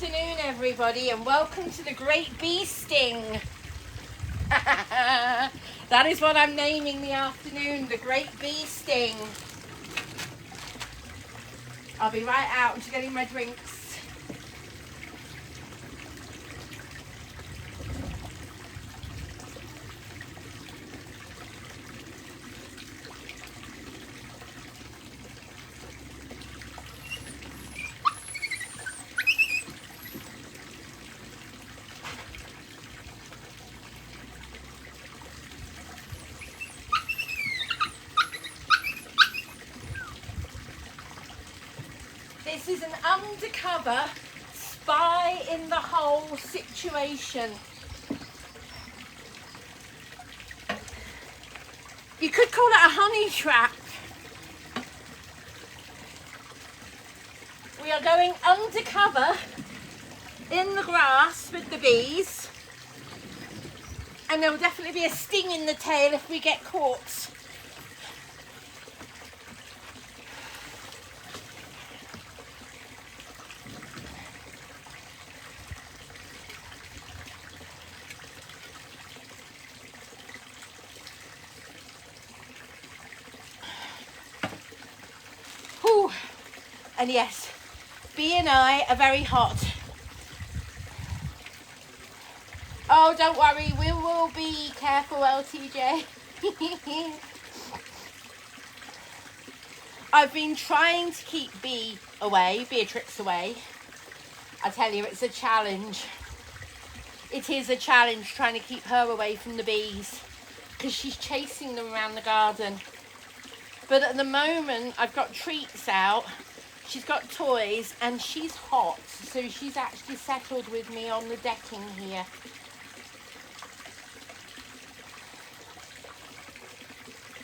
afternoon, everybody, and welcome to the Great Bee Sting. That is what I'm naming the afternoon, the Great Bee Sting. I'll be right out. I'm just getting my drinks. This is an undercover spy in the hole situation. You could call it a honey trap. We are going undercover in the grass with the bees, and there will definitely be a sting in the tail if we get caught. And yes, Bee and I are very hot. Oh, don't worry, we will be careful, LTJ. I've been trying to keep Beatrix away. I tell you, it's a challenge. It is a challenge trying to keep her away from the bees because she's chasing them around the garden. But at the moment, I've got treats out. She's got toys and she's hot, so she's actually settled with me on the decking here.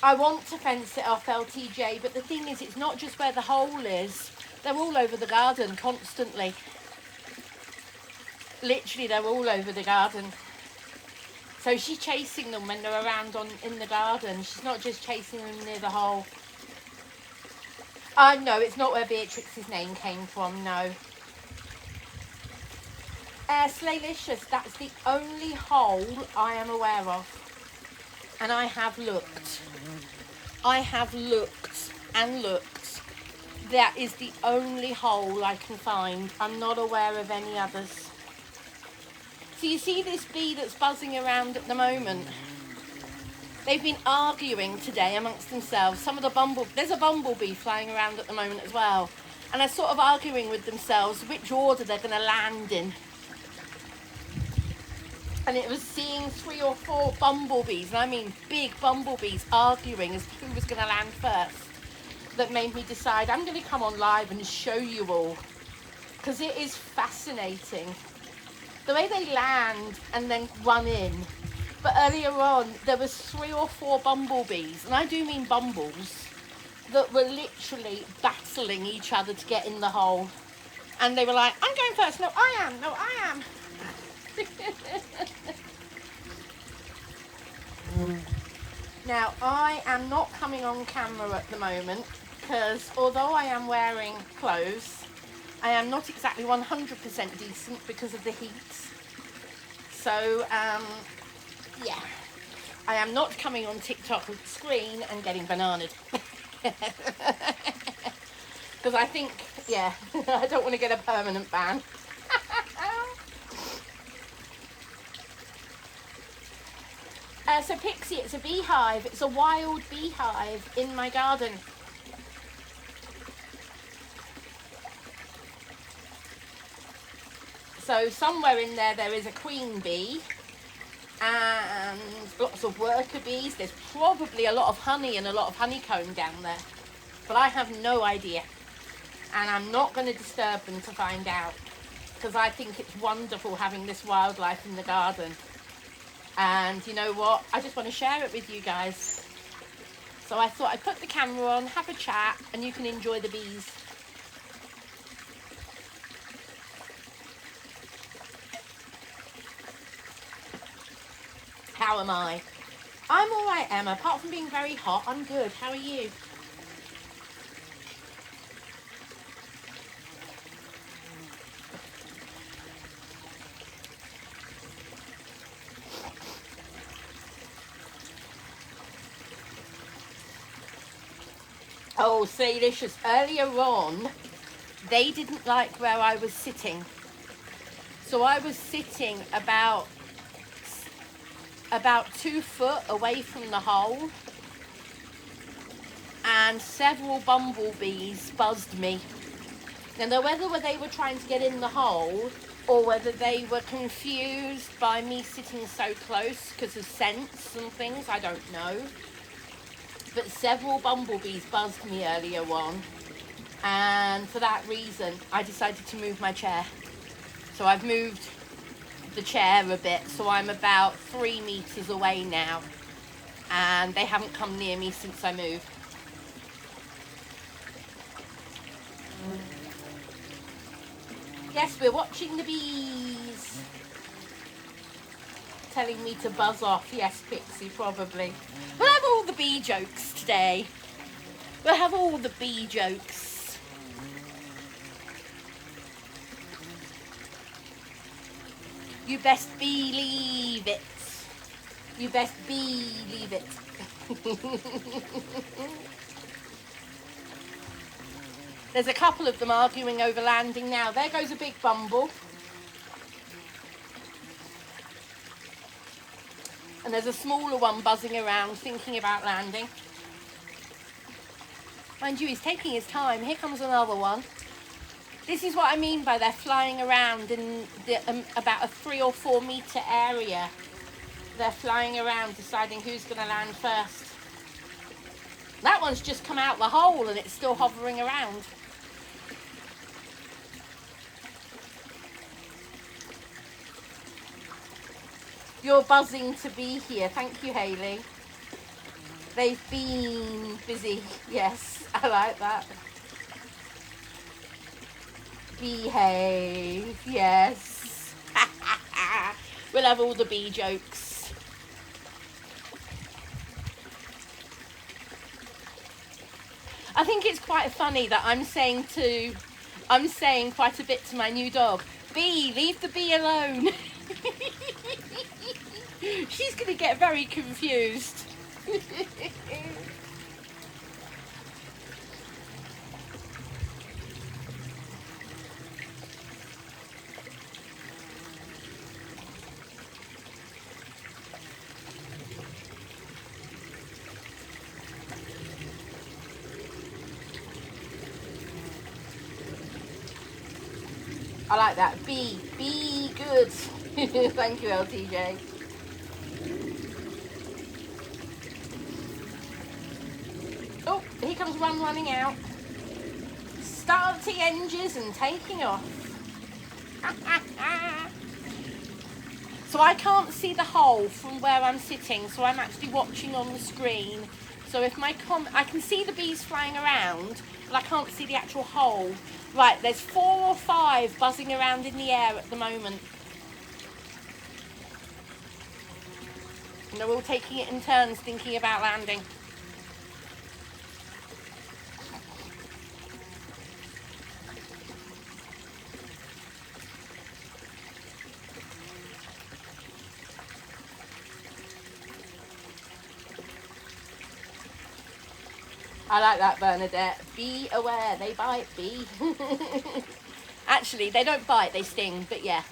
I want to fence it off, LTJ, but the thing is, it's not just where the hole is. They're all over the garden constantly. Literally, they're all over the garden. So she's chasing them when they're around in the garden. She's not just chasing them near the hole. No, it's not where Beatrix's name came from, no. Slaylicious, that's the only hole I am aware of. And I have looked. I have looked and looked. That is the only hole I can find. I'm not aware of any others. So you see this bee that's buzzing around at the moment? They've been arguing today amongst themselves. There's a bumblebee flying around at the moment as well. And they're sort of arguing with themselves which order they're going to land in. And it was seeing 3 or 4 bumblebees, and I mean big bumblebees, arguing as to who was going to land first, that made me decide I'm going to come on live and show you all. Because it is fascinating. The way they land and then run in. But earlier on, there was 3 or 4 bumblebees, and I do mean bumbles, that were literally battling each other to get in the hole. And they were like, I'm going first. No, I am. No, I am. Now, I am not coming on camera at the moment, because although I am wearing clothes, I am not exactly 100% decent because of the heat. So, yeah, I am not coming on TikTok with the screen and getting bananaed. Because I think, yeah, I don't want to get a permanent ban. So Pixie, it's a beehive. It's a wild beehive in my garden. So somewhere in there is a queen bee. And lots of worker bees. There's probably a lot of honey and a lot of honeycomb down there, but I have no idea, and I'm not going to disturb them to find out, because I think it's wonderful having this wildlife in the garden. And you know what, I just want to share it with you guys. So I thought I'd put the camera on, have a chat, and you can enjoy the bees. How am I? I'm all right, Emma. Apart from being very hot, I'm good. How are you? Oh, Salicious. Earlier on, they didn't like where I was sitting. So I was sitting about 2 foot away from the hole, and several bumblebees buzzed me. Now, whether they were trying to get in the hole or whether they were confused by me sitting so close because of scents and things, I don't know. But several bumblebees buzzed me earlier on, and for that reason, I decided to move my chair. So I've moved the chair a bit, so I'm about 3 meters away now, and they haven't come near me since I moved. Yes, we're watching the bees. Telling me to buzz off. Yes, Pixie, probably. We'll have all the bee jokes today. We'll have all the bee jokes. You best believe it. You best believe it. There's a couple of them arguing over landing now. There goes a big bumble. And there's a smaller one buzzing around, thinking about landing. Mind you, he's taking his time. Here comes another one. This is what I mean by they're flying around in about a 3 or 4 meter area. They're flying around, deciding who's going to land first. That one's just come out the hole and it's still hovering around. You're buzzing to be here. Thank you, Hayley. They've been busy. Yes, I like that. Behave. Yes. We'll have all the bee jokes. I think it's quite funny that I'm saying quite a bit to my new dog, Bee, leave the bee alone. She's going to get very confused. I like that. Be good. Thank you, LTJ. Oh, here comes one running out. Starting engines and taking off. So I can't see the hole from where I'm sitting, so I'm actually watching on the screen. So if I can see the bees flying around, but I can't see the actual hole. Right, there's 4 or 5 buzzing around in the air at the moment. And they're all taking it in turns, thinking about landing. I like that, Bernadette. Be aware, they bite, bee. Actually, they don't bite, they sting, but yeah.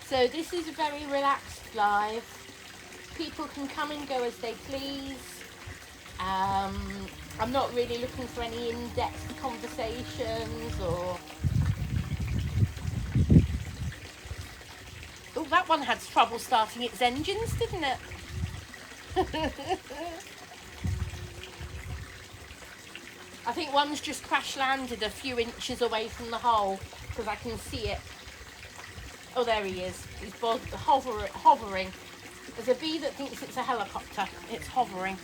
So this is a very relaxed live. People can come and go as they please. I'm not really looking for any in-depth conversations or... Oh, that one had trouble starting its engines, didn't it? I think one's just crash landed a few inches away from the hole because I can see it. Oh, there he is. He's hovering. There's a bee that thinks it's a helicopter. It's hovering.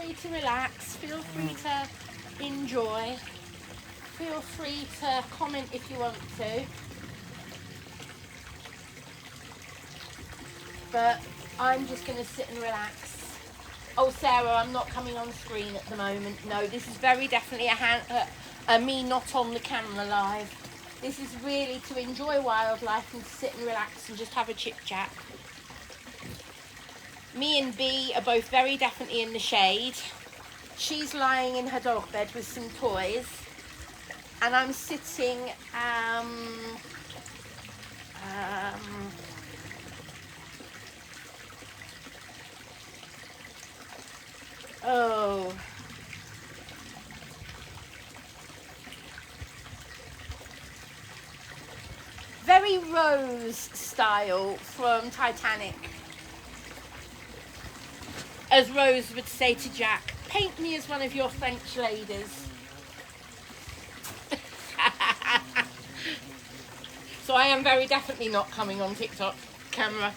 free to relax, feel free to enjoy, feel free to comment if you want to. But I'm just going to sit and relax. Oh, Sarah, I'm not coming on screen at the moment. No, this is very definitely a me not on the camera live. This is really to enjoy wildlife and sit and relax and just have a chit chat. Me and Bee are both very definitely in the shade. She's lying in her dog bed with some toys. And I'm sitting, oh, very Rose style from Titanic. As Rose would say to Jack, paint me as one of your French ladies. So I am very definitely not coming on TikTok camera.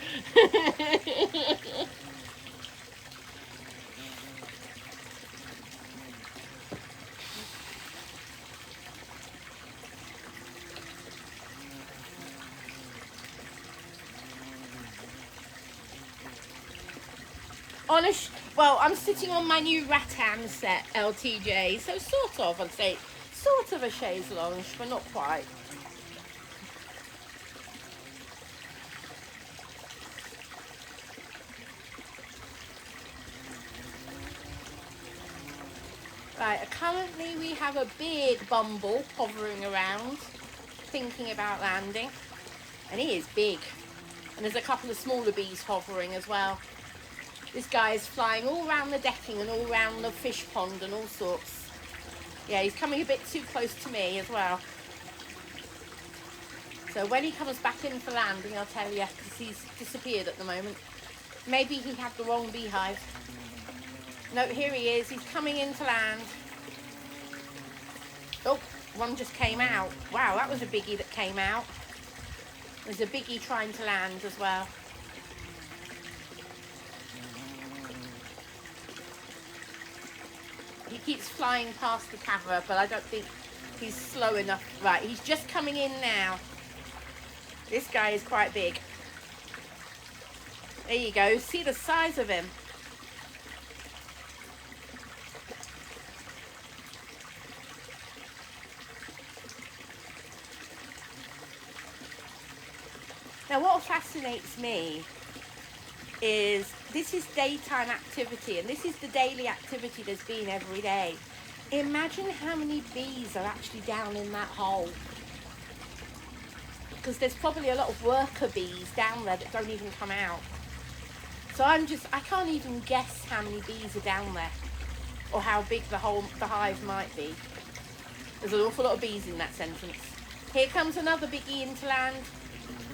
Well, I'm sitting on my new rattan set, LTJ, so sort of, I'd say, sort of a chaise lounge, but not quite. Right, currently we have a big bumble hovering around, thinking about landing, and he is big, and there's a couple of smaller bees hovering as well. This guy is flying all around the decking and all around the fish pond and all sorts. Yeah, he's coming a bit too close to me as well. So when he comes back in for landing, I'll tell you, because he's disappeared at the moment. Maybe he had the wrong beehive. No, here he is. He's coming in to land. Oh, one just came out. Wow, that was a biggie that came out. There's a biggie trying to land as well. He keeps flying past the camera, but I don't think he's slow enough. Right, he's just coming in now. This guy is quite big. There you go. See the size of him. Now, what fascinates me is this is daytime activity, and this is the daily activity there's been every day. Imagine how many bees are actually down in that hole. Because there's probably a lot of worker bees down there that don't even come out. So I can't even guess how many bees are down there, or how big the hive might be. There's an awful lot of bees in that sentence. Here comes another biggie into land,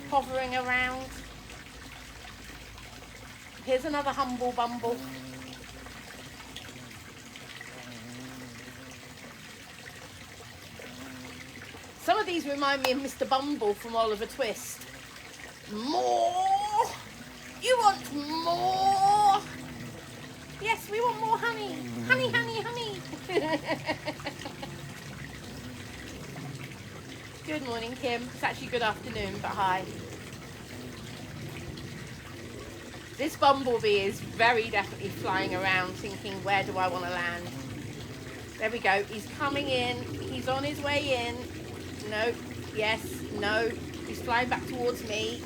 hovering around. Here's another humble bumble. Some of these remind me of Mr. Bumble from Oliver Twist. More! You want more? Yes, we want more honey. Honey, honey, honey. Good morning, Kim. It's actually good afternoon, but hi. This bumblebee is very definitely flying around thinking, where do I want to land? There we go. He's coming in. He's on his way in. No. Yes. No. He's flying back towards me.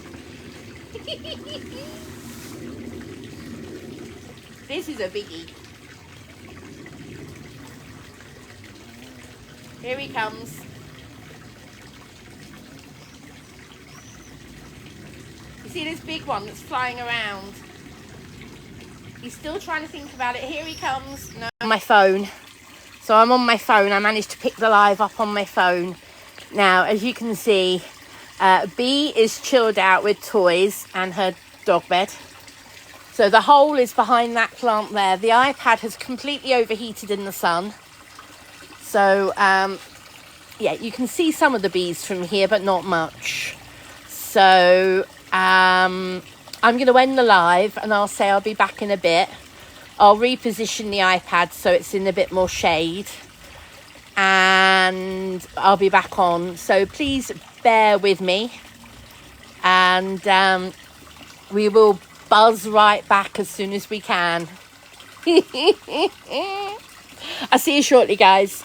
This is a biggie. Here he comes. You see this big one that's flying around? He's still trying to think about it. Here he comes. No. My phone. So I'm on my phone. I managed to pick the live up on my phone. Now, as you can see, Bee is chilled out with toys and her dog bed. So the hole is behind that plant there. The iPad has completely overheated in the sun. So, yeah, you can see some of the bees from here, but not much. So, I'm going to end the live, and I'll say I'll be back in a bit. I'll reposition the iPad so it's in a bit more shade, and I'll be back on. So please bear with me, and we will buzz right back as soon as we can. I'll see you shortly, guys.